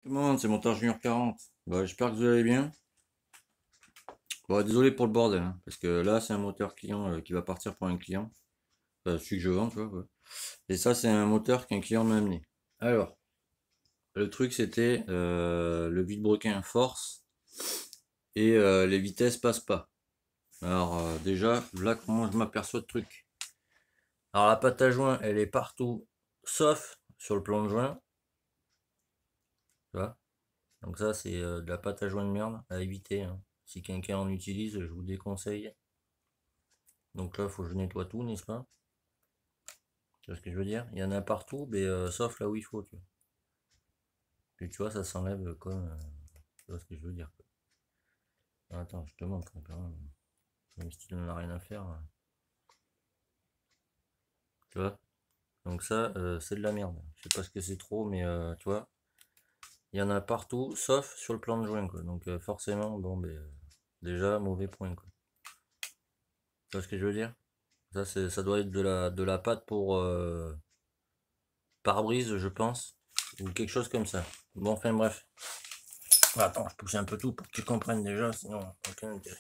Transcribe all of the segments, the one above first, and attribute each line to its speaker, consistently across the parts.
Speaker 1: Tout le monde, c'est Monteur Junior 40. Bah, j'espère que vous allez bien. Bon, désolé pour le bordel, hein, parce que là, c'est un moteur client qui va partir pour un client. Celui que je vends, tu vois. Ouais. Et ça, c'est un moteur qu'un client m'a amené. Alors, le truc, c'était le vilebrequin force et les vitesses passent pas. Alors, déjà, là, comment je m'aperçois de truc. Alors, la pâte à joint, elle est partout, sauf sur le plan de joint. Tu vois. Donc, ça, c'est de la pâte à joint de merde à éviter, hein. Si quelqu'un en utilise, je vous déconseille. Donc là, il faut que je nettoie tout, n'est-ce pas? Tu vois ce que je veux dire? Il y en a partout, mais sauf là où il faut, tu vois. Puis tu vois, ça s'enlève comme. Tu vois ce que je veux dire, quoi. Attends, je te montre quand même. Même si tu n'en as rien à faire, hein. Tu vois? Donc ça, c'est de la merde. Je sais pas ce que c'est trop, mais tu vois, il y en a partout, sauf sur le plan de joint, quoi. Donc forcément, bon, ben, déjà, mauvais point, quoi. Tu vois ce que je veux dire? Ça, ça doit être de la pâte pour pare-brise, je pense. Ou quelque chose comme ça. Bon, enfin bref. Attends, je pousse un peu tout pour que tu comprennes déjà, sinon aucun intérêt.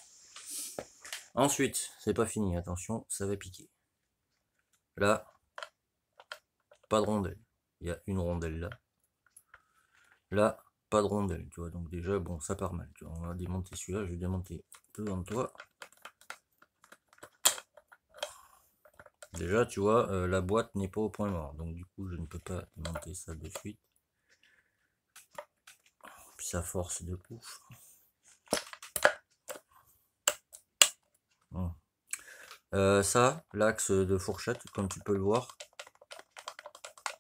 Speaker 1: Ensuite, c'est pas fini, attention, ça va piquer. Là, pas de rondelle. Il y a une rondelle là. Là, pas de rondelle, tu vois. Donc déjà, bon, ça part mal. Tu vois. On va démonter celui-là, je vais démonter devant toi. Déjà, tu vois, la boîte n'est pas au point mort. Donc du coup, je ne peux pas démonter ça de suite. Puis ça force de ouf. Bon. Ça, l'axe de fourchette, comme tu peux le voir,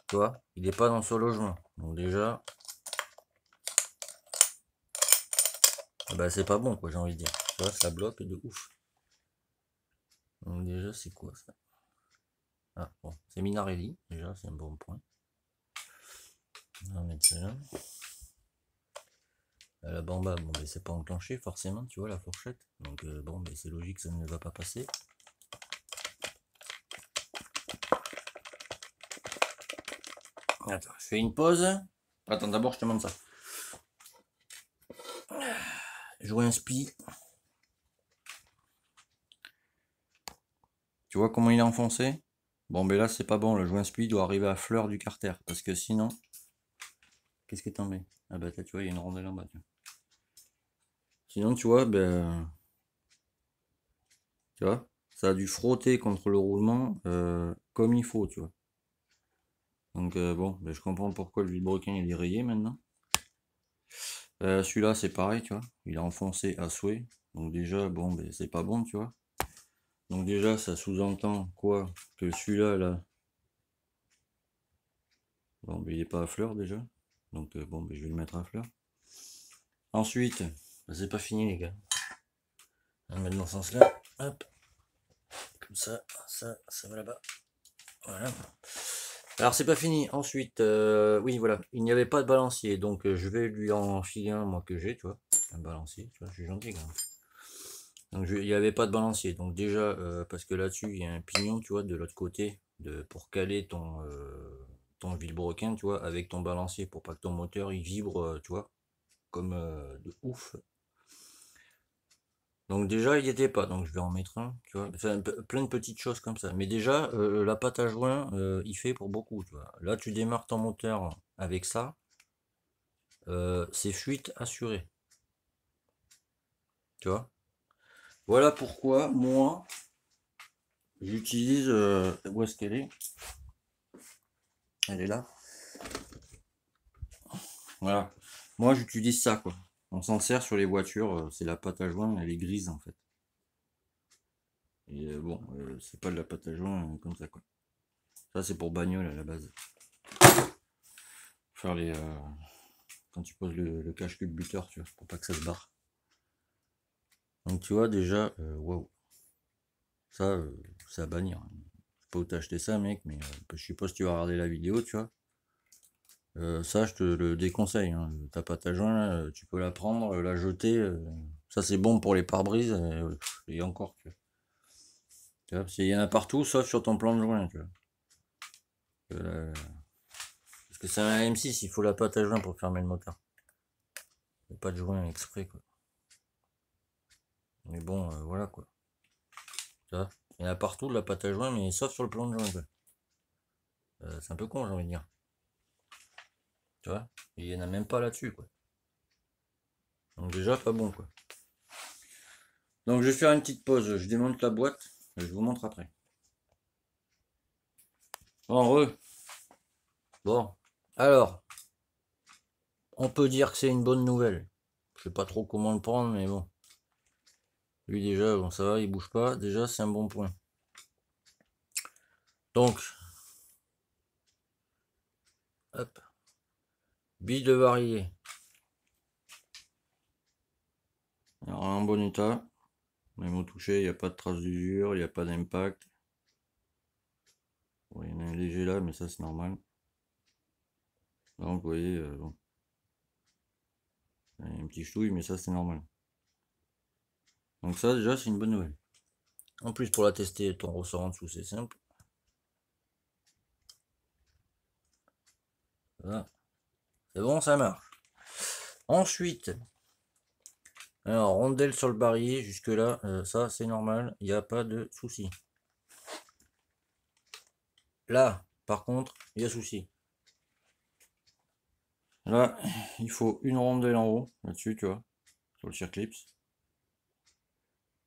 Speaker 1: tu vois, il n'est pas dans ce logement. Donc déjà, bah c'est pas bon, quoi, j'ai envie de dire. Tu vois, ça bloque de ouf. Donc déjà, c'est quoi ça? Ah bon, c'est Minarelli, déjà, c'est un bon point. On va mettre ça là. La bamba, bon, ben, c'est pas enclenché forcément, tu vois, la fourchette. Donc bon, ben, c'est logique, ça ne va pas passer. Attends, je fais une pause. Attends, d'abord, je te montre ça. Jouer un spi. Tu vois comment il est enfoncé? Bon, ben là, c'est pas bon. Le joint spi doit arriver à fleur du carter. Parce que sinon. Qu'est-ce que t'en mets? Ah, bah, tu vois, il y a une rondelle en bas. Tiens. Sinon, tu vois, ben. Tu vois, ça a dû frotter contre le roulement comme il faut, tu vois. Donc, bon, ben, je comprends pourquoi le vilebrequin il est rayé maintenant. Celui-là, c'est pareil, tu vois. Il est enfoncé à souhait. Donc, déjà, bon, ben, c'est pas bon, tu vois. Donc, déjà, ça sous-entend quoi? Que celui-là, là, bon, ben, il est pas à fleur déjà. Donc, bon, ben, je vais le mettre à fleur. Ensuite, ben, c'est pas fini, les gars. On va le mettre dans ce sens-là. Hop. Comme ça va là-bas. Voilà. Alors, c'est pas fini. Ensuite, oui, voilà. Il n'y avait pas de balancier. Donc, je vais lui en filer un, moi, que j'ai, tu vois. Un balancier, tu vois, je suis gentil, quand même. Donc il n'y avait pas de balancier. Donc déjà, parce que là-dessus, il y a un pignon, tu vois, de l'autre côté, pour caler ton vilebrequin, tu vois, avec ton balancier, pour pas que ton moteur il vibre, tu vois, comme de ouf. Donc déjà, il n'y était pas, donc je vais en mettre un, tu vois. Enfin, plein de petites choses comme ça. Mais déjà, la pâte à joint, il fait pour beaucoup, tu vois. Là, tu démarres ton moteur avec ça, c'est fuite assurée, tu vois. Voilà pourquoi, moi, j'utilise... où est-ce qu'elle est? Elle est là. Voilà. Moi, j'utilise ça, quoi. On s'en sert sur les voitures, c'est la pâte à joint, elle est grise, en fait. Et bon, c'est pas de la pâte à joint comme ça, quoi. Ça, c'est pour bagnole, à la base. Faire les... quand tu poses le cache-culbuteur, tu vois, pour pas que ça se barre. Donc, tu vois, déjà, waouh. Ça, c'est à bannir. Je sais pas où t'as acheté ça, mec, mais je suppose que tu vas regarder la vidéo, tu vois. Ça, je te le déconseille, hein. Ta pâte à joint, là, tu peux la prendre, la jeter. Ça, c'est bon pour les pare-brises, et encore, tu vois. Tu vois, parce qu'il y en a partout, sauf sur ton plan de joint, tu vois. Parce que c'est un M6, il faut la pâte à joint pour fermer le moteur. pas de joint exprès, quoi. Mais bon, voilà, quoi. Tu vois, il y en a partout de la pâte à joint, mais sauf sur le plan de joint, quoi. C'est un peu con, j'ai envie de dire. Tu vois, il y en a même pas là-dessus, quoi. Donc déjà, pas bon, quoi. Donc je vais faire une petite pause, je démonte la boîte, et je vous montre après. Bon, alors, on peut dire que c'est une bonne nouvelle. Je sais pas trop comment le prendre, mais bon. Lui déjà, bon ça va, il bouge pas. Déjà, c'est un bon point. Donc, hop, bille de varier. Alors, en bon état. Même au toucher, il n'y a pas de trace d'usure, il n'y a pas d'impact. Bon, il y en a un léger là, mais ça c'est normal. Donc, vous voyez, bon. Il y a un petit ch'touille, mais ça c'est normal. Donc ça déjà, c'est une bonne nouvelle. En plus, pour la tester, ton ressort en dessous, c'est simple. Voilà. C'est bon, ça marche. Ensuite, alors, rondelle sur le barillet, jusque-là, ça c'est normal, il n'y a pas de souci. Là, par contre, il y a souci. Là, il faut une rondelle en haut, là-dessus, tu vois, sur le circlips.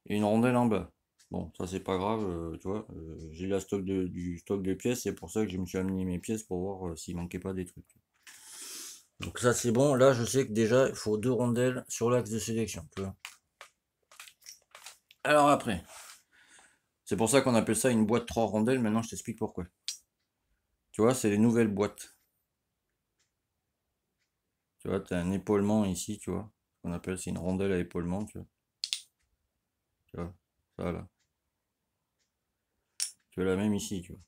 Speaker 1: Et une rondelle en bas. Bon, ça c'est pas grave, tu vois, j'ai du stock de pièces, c'est pour ça que je me suis amené mes pièces pour voir s'il manquait pas des trucs. Donc ça c'est bon, là je sais que déjà il faut 2 rondelles sur l'axe de sélection, tu vois. Alors après, c'est pour ça qu'on appelle ça une boîte 3 rondelles, maintenant je t'explique pourquoi. Tu vois, c'est les nouvelles boîtes. Tu vois, tu as un épaulement ici, tu vois, qu'on appelle, c'est une rondelle à épaulement, tu vois. Tu vois, ça là. Tu as la même ici, tu vois.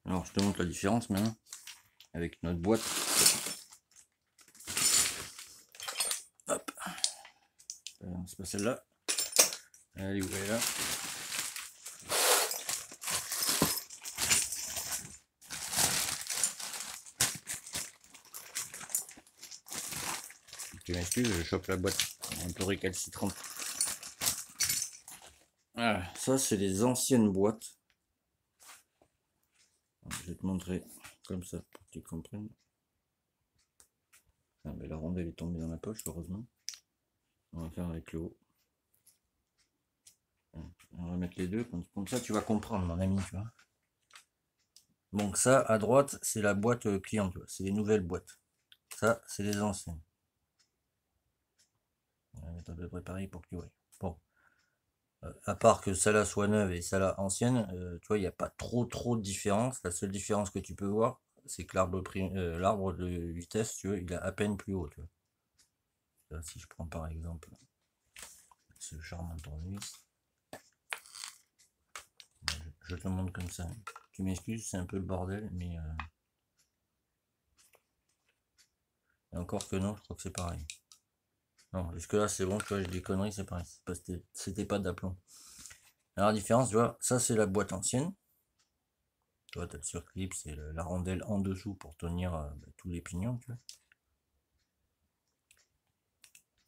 Speaker 1: Alors je te montre la différence maintenant, avec notre boîte. Hop. C'est pas celle-là. Elle est où, elle est là. Tu m'excuses, je chope la boîte un peu récalcitrante. Voilà, ça c'est les anciennes boîtes. Je vais te montrer comme ça pour que tu comprennes. Ah, mais la rondelle est tombée dans la poche, heureusement. On va faire avec le haut. On va mettre les deux, comme ça tu vas comprendre, mon ami, tu vois. Donc ça, à droite, c'est la boîte client, tu vois. C'est les nouvelles boîtes. Ça, c'est les anciennes. On va mettre à peu près pareil pour que tu vois. Bon. À part que celle-là soit neuve et celle-là ancienne, tu vois, il n'y a pas trop de différence. La seule différence que tu peux voir, c'est que l'arbre de vitesse, tu vois, il est à peine plus haut, tu vois. Là, si je prends par exemple ce charmant tournevis, je te le montre comme ça. Tu m'excuses, c'est un peu le bordel, mais et encore que non, je crois que c'est pareil. Non, jusque là c'est bon, tu vois, j'ai des conneries, c'est pareil. C'était pas d'aplomb. Alors la différence, tu vois, ça c'est la boîte ancienne. Tu vois, tu as le surclip, c'est la rondelle en dessous pour tenir tous les pignons, tu vois.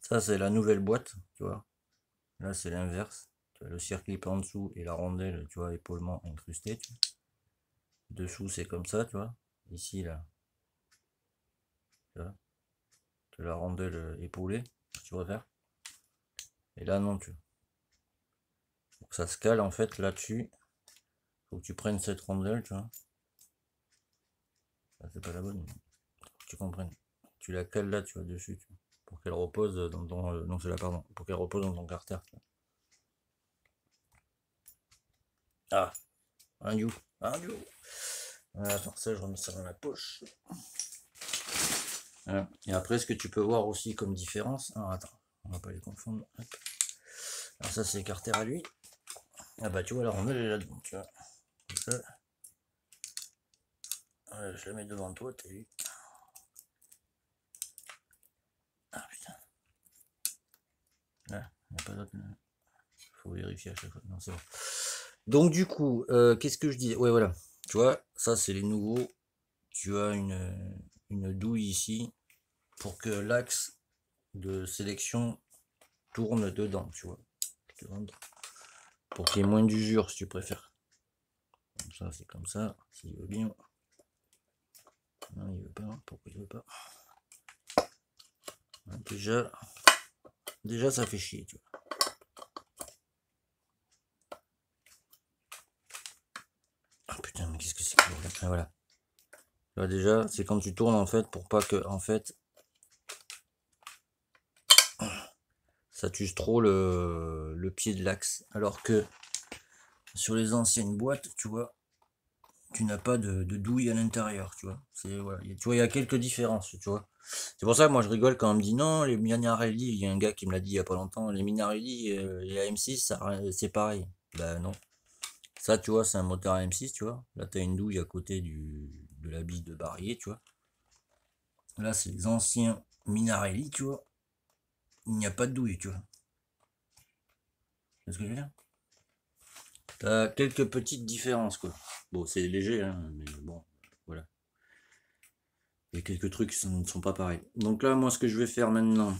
Speaker 1: Ça, c'est la nouvelle boîte, tu vois. Là, c'est l'inverse. Tu as le circlip en dessous et la rondelle, tu vois, épaulement incrusté. Tu vois. Dessous, c'est comme ça, tu vois. Ici, là, tu vois. Tu as la rondelle épaulée, tu vois faire. Et là, non, tu vois. Donc, ça se cale, en fait, là-dessus. Faut que tu prennes cette rondelle, tu vois. C'est pas la bonne, mais faut que tu comprennes. Tu la cales là, tu vois, dessus, tu vois. Pour qu'elle repose dans ton... non, c'est là, pardon. Pour qu'elle repose dans ton carter, tu vois. Ah, un you. Un you. Voilà, attends, ça, je remets ça dans la poche. Voilà. Et après, ce que tu peux voir aussi comme différence, alors attends, on va pas les confondre. Hop. Alors ça, c'est carter à lui. Ah bah tu vois, la rondelle est là-dedans, tu vois. Ça. Voilà, je la mets devant toi, t'as vu. Ah putain. Là, il n'y a pas d'autre. Faut vérifier à chaque fois. Non, c'est bon. Donc du coup, qu'est-ce que je dis? Ouais, voilà. Tu vois, ça c'est les nouveaux. Tu as une douille ici pour que l'axe de sélection tourne dedans, tu vois. Pour qu'il y ait moins d'usure, si tu préfères. Comme ça, c'est comme ça, s'il veut bien. Non, il veut pas. Pourquoi il veut pas? Déjà ça fait chier, tu vois. Oh putain, mais qu'est-ce que c'est que ah, voilà. Là, déjà, c'est quand tu tournes en fait pour pas que en fait ça t'use trop le pied de l'axe. Alors que sur les anciennes boîtes, tu vois, tu n'as pas de douille à l'intérieur, tu vois. C'est voilà, tu vois, il y a quelques différences, tu vois. C'est pour ça que moi je rigole quand on me dit non, les Minarelli, il y a un gars qui me l'a dit il y a pas longtemps, les Minarelli et la M6, c'est pareil. Bah non. Ça, tu vois, c'est un moteur à M6, tu vois. Là, tu as une douille à côté de la bille de barillet, tu vois. Là, c'est les anciens Minarelli, tu vois. Il n'y a pas de douille, tu vois. C'est ce que je veux dire? T'as quelques petites différences, quoi. Bon, c'est léger, hein, mais bon, voilà. Il y a quelques trucs qui ne sont pas pareils. Donc là, moi, ce que je vais faire maintenant,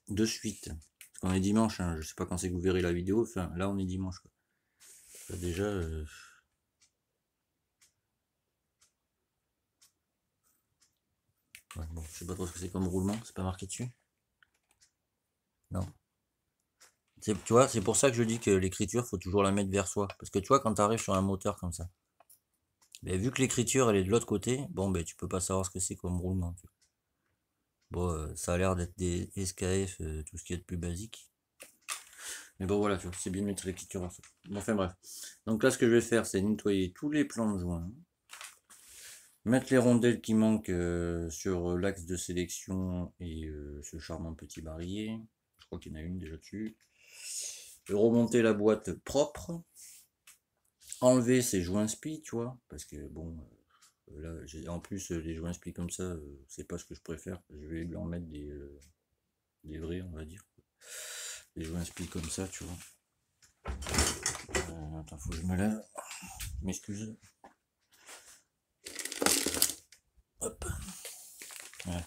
Speaker 1: de suite, parce qu'on est dimanche, hein, je sais pas quand c'est que vous verrez la vidéo, enfin, là, on est dimanche, quoi. Là, déjà... ouais, bon, je sais pas trop ce que c'est comme roulement, c'est pas marqué dessus? Non. Tu vois, c'est pour ça que je dis que l'écriture, faut toujours la mettre vers soi. Parce que tu vois, quand tu arrives sur un moteur comme ça, ben, vu que l'écriture, elle est de l'autre côté, bon, ben, tu peux pas savoir ce que c'est comme roulement. Tu vois. Bon, ça a l'air d'être des SKF, tout ce qui est de plus basique. Mais bon, voilà, c'est bien de mettre l'écriture vers soi. Bon, enfin bref. Donc là, ce que je vais faire, c'est nettoyer tous les plans de joint. Mettre les rondelles qui manquent sur l'axe de sélection et ce charmant petit barillet. Je crois qu'il y en a une déjà dessus. Remonter la boîte propre. Enlever ces joints spi, tu vois, parce que bon, là, en plus les joints spi comme ça, c'est pas ce que je préfère. Je vais lui en mettre des vrais, on va dire. Des joints spi comme ça, tu vois. Attends, faut que je me lève. M'excuse. Hop. Voilà,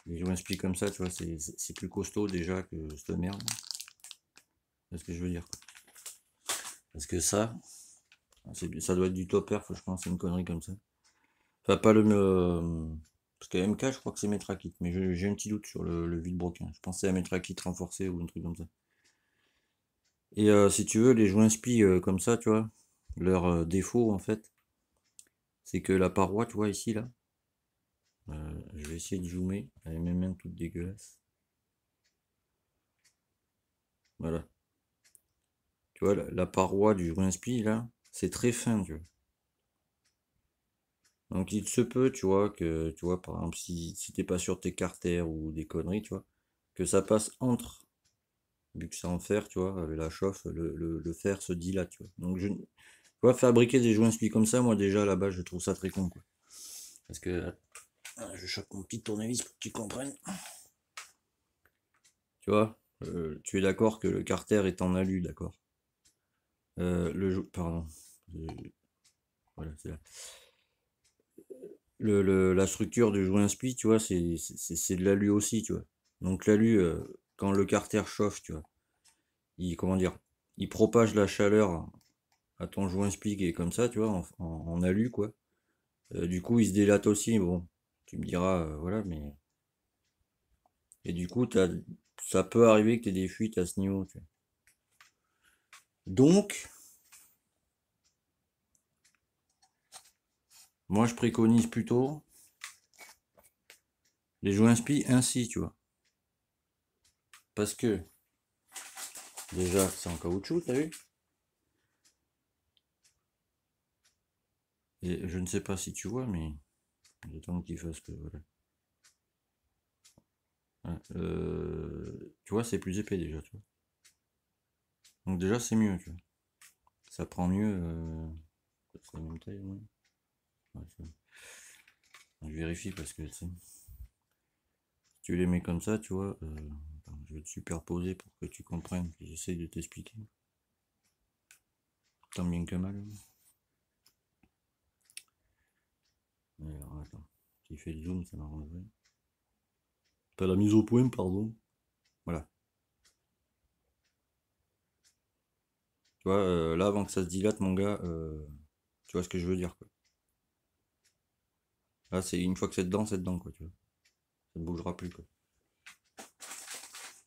Speaker 1: les joints spi comme ça, tu vois, c'est plus costaud déjà que cette merde. C'est ce que je veux dire. Parce que ça doit être du topper, je pense, c'est une connerie comme ça. Enfin, pas le... parce que MK, je crois que c'est Metrakit, mais j'ai un petit doute sur le villebroquin. Je pensais à Metrakit renforcé ou un truc comme ça. Et si tu veux, les joints spi comme ça, tu vois, leur défaut en fait, c'est que la paroi, tu vois, ici, là, je vais essayer de zoomer, elle est même toute dégueulasse. Voilà. Tu vois, la paroi du joint spi, là, c'est très fin, tu vois. Donc il se peut, tu vois, que, tu vois, par exemple, si t'es pas sur tes carters ou des conneries, tu vois, que ça passe entre, vu que c'est en fer, tu vois, avec la chauffe, le fer se dilate, tu vois. Donc tu vois, fabriquer des joints spi comme ça, moi déjà, là-bas, je trouve ça très con, quoi. Parce que, je chope mon petit tournevis pour que tu comprennes. Tu vois, tu es d'accord que le carter est en alu, d'accord. Pardon. Voilà, c'est là. La structure du joint spi, tu vois, c'est de l'alu aussi, tu vois. Donc l'alu, quand le carter chauffe, tu vois, comment dire, il propage la chaleur à ton joint spi qui est comme ça, tu vois, en alu, quoi. Du coup, il se délate aussi, bon, tu me diras, voilà, mais... Et du coup, ça peut arriver que tu aies des fuites à ce niveau, tu vois. Donc, moi, je préconise plutôt les joints spi ainsi, tu vois. Parce que, déjà, c'est en caoutchouc, t'as vu? Et je ne sais pas si tu vois, mais j'attends qu'il fasse que, voilà. Ouais, tu vois, c'est plus épais déjà, tu vois. Donc déjà, c'est mieux, tu vois. Ça prend mieux. C'est la même taille, au moins. Ouais, je vérifie parce que, tu sais, si tu les mets comme ça, tu vois, attends, je vais te superposer pour que tu comprennes. J'essaie de t'expliquer. Tant bien que mal. Alors, attends. S'il fait le zoom, ça m'arrangerait. Pas la mise au point, pardon. Voilà. Tu vois, là, avant que ça se dilate, mon gars, tu vois ce que je veux dire, quoi. Là, c'est une fois que c'est dedans, quoi, tu vois. Ça ne bougera plus, quoi.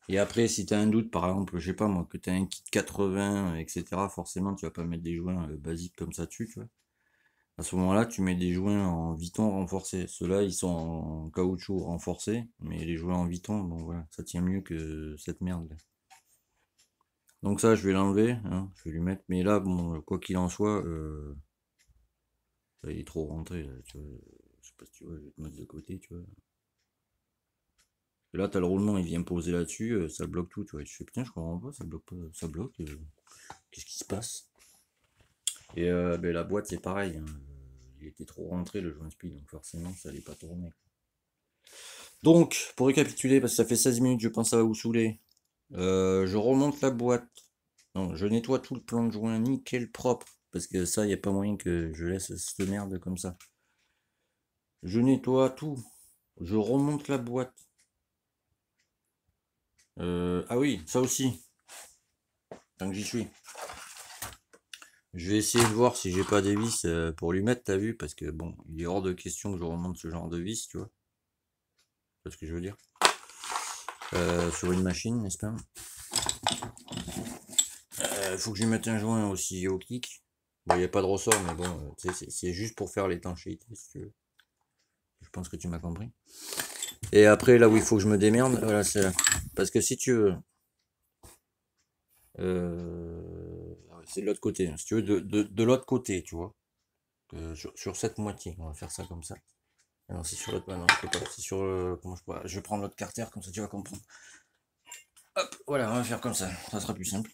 Speaker 1: Et après, si tu as un doute, par exemple, je sais pas moi, que tu as un kit 80, etc., forcément, tu vas pas mettre des joints basiques comme ça dessus, tu vois. À ce moment-là, tu mets des joints en Viton renforcés. Ceux-là, ils sont en caoutchouc renforcé, mais les joints en Viton, bon voilà, ça tient mieux que cette merde là. Donc ça, je vais l'enlever, hein, je vais lui mettre. Mais là, bon, quoi qu'il en soit, ça, il est trop rentré, là, tu vois. Je sais pas si tu vois, je vais te mettre de côté, tu vois. Et là, t'as le roulement, il vient poser là-dessus, ça bloque tout, tu vois. Et je fais putain, je comprends pas, ça bloque pas, ça bloque. Qu'est-ce qui se passe? Et ben, la boîte, c'est pareil, hein. Il était trop rentré le joint speed, donc forcément, ça allait pas tourner. Donc, pour récapituler, parce que ça fait 16 minutes, je pense que ça va vous saouler. Je remonte la boîte. Non, je nettoie tout le plan de joint nickel propre. Parce que ça, il n'y a pas moyen que je laisse cette merde comme ça. Je nettoie tout. Je remonte la boîte. Ah oui, ça aussi. Tant que j'y suis. Je vais essayer de voir si j'ai pas des vis pour lui mettre, t'as vu? Parce que bon, il est hors de question que je remonte ce genre de vis, tu vois. C'est ce que je veux dire. Sur une machine, n'est-ce pas? Faut que je lui mette un joint aussi au clic. Bon, il n'y a pas de ressort, mais bon, c'est juste pour faire l'étanchéité, si tu veux. Je pense que tu m'as compris. Et après, là où il faut que je me démerde, voilà, c'est là. Parce que si tu veux, c'est de l'autre côté. Si tu veux, de l'autre côté, tu vois. Sur cette moitié, on va faire ça comme ça. Alors, c'est sur l'autre, non, je peux pas. C'est sur, comment je vais prendre l'autre carter, comme ça tu vas comprendre. Hop, voilà, on va faire comme ça sera plus simple.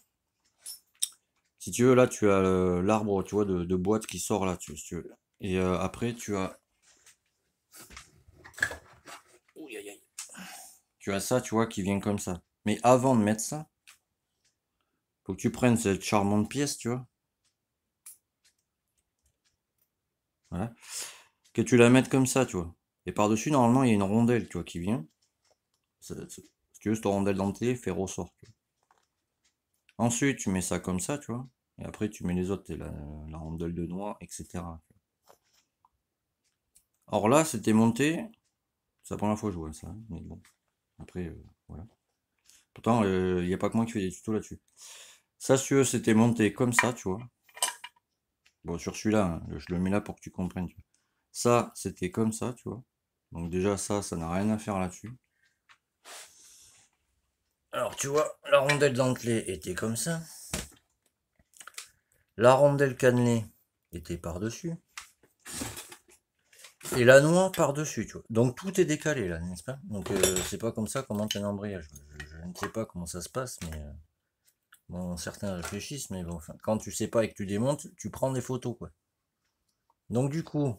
Speaker 1: Si tu veux, là, tu as l'arbre, tu vois, de boîte qui sort là, si tu veux. Et après, tu as... Ouh, aïe, aïe. Tu as ça, tu vois, qui vient comme ça. Mais avant de mettre ça, faut que tu prennes cette charmante pièce, tu vois. Voilà. Que tu la mettes comme ça, tu vois. Et par-dessus, normalement, il y a une rondelle, tu vois, qui vient. Si tu veux, cette rondelle dentelée fait ressort, tu vois. Ensuite, tu mets ça comme ça, tu vois. Et après, tu mets les autres, et la rondelle de noix, etc. Or là, c'était monté. C'est la première fois que je vois ça, hein, mais bon. Après, voilà. Pourtant, il n'y a pas que moi qui fais des tutos là-dessus. Ça, si tu veux, c'était monté comme ça, tu vois. Bon, sur celui-là, hein, je le mets là pour que tu comprennes. Tu vois. Ça, c'était comme ça, tu vois. Donc déjà, ça n'a rien à faire là-dessus. Alors, tu vois, la rondelle dentelée était comme ça. La rondelle cannelée était par-dessus. Et la noix par-dessus, tu vois. Donc tout est décalé là, n'est-ce pas? Donc c'est pas comme ça qu'on monte un embrayage. Je ne sais pas comment ça se passe, mais bon, certains réfléchissent, mais bon, enfin, quand tu sais pas et que tu démontes, tu prends des photos, quoi. Donc du coup,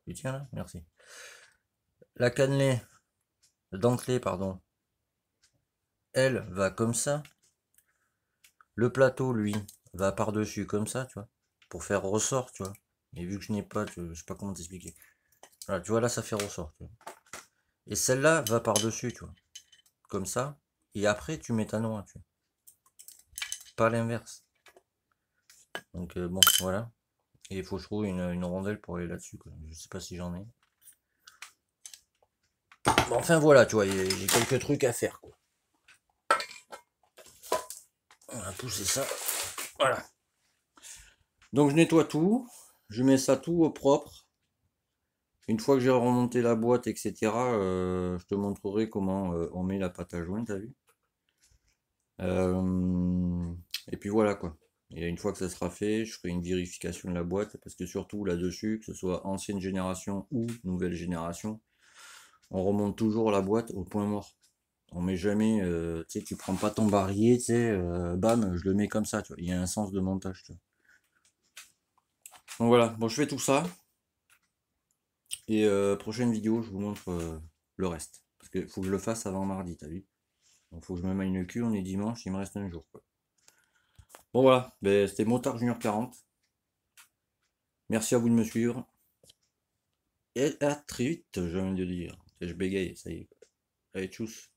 Speaker 1: tu tiens là, merci. La cannelée, dentelée, pardon, elle va comme ça. Le plateau, lui, va par-dessus comme ça, tu vois, pour faire ressort, tu vois. Et vu que je n'ai pas, je sais pas comment t'expliquer. Voilà, tu vois, là, ça fait ressort, tu vois. Et celle-là va par-dessus, tu vois, comme ça. Et après, tu mets ta noix, tu vois. Pas l'inverse. Donc, bon, voilà. Et il faut que je trouve une rondelle pour aller là-dessus, quoi. Je sais pas si j'en ai. Bon, enfin, voilà, tu vois, j'ai quelques trucs à faire, quoi. On va pousser ça. Voilà. Donc, je nettoie tout. Je mets ça tout au propre. Une fois que j'ai remonté la boîte, etc., je te montrerai comment on met la pâte à joint, t'as vu? Et puis voilà quoi. Et une fois que ça sera fait, je ferai une vérification de la boîte, parce que surtout là-dessus, que ce soit ancienne génération ou nouvelle génération, on remonte toujours la boîte au point mort. On met jamais, tu sais, tu prends pas ton barillet, tu sais, bam, je le mets comme ça, tu vois. Il y a un sens de montage, tu vois. Donc voilà, bon, je fais tout ça. Et prochaine vidéo, je vous montre le reste. Parce qu'il faut que je le fasse avant mardi, t'as vu? Donc faut que je me maille le cul, on est dimanche, il me reste un jour, quoi. Bon voilà, ben, c'était Motard Junior 40. Merci à vous de me suivre. Et à très vite, j'ai envie de dire. Je bégaye, ça y est. Allez, tchuss.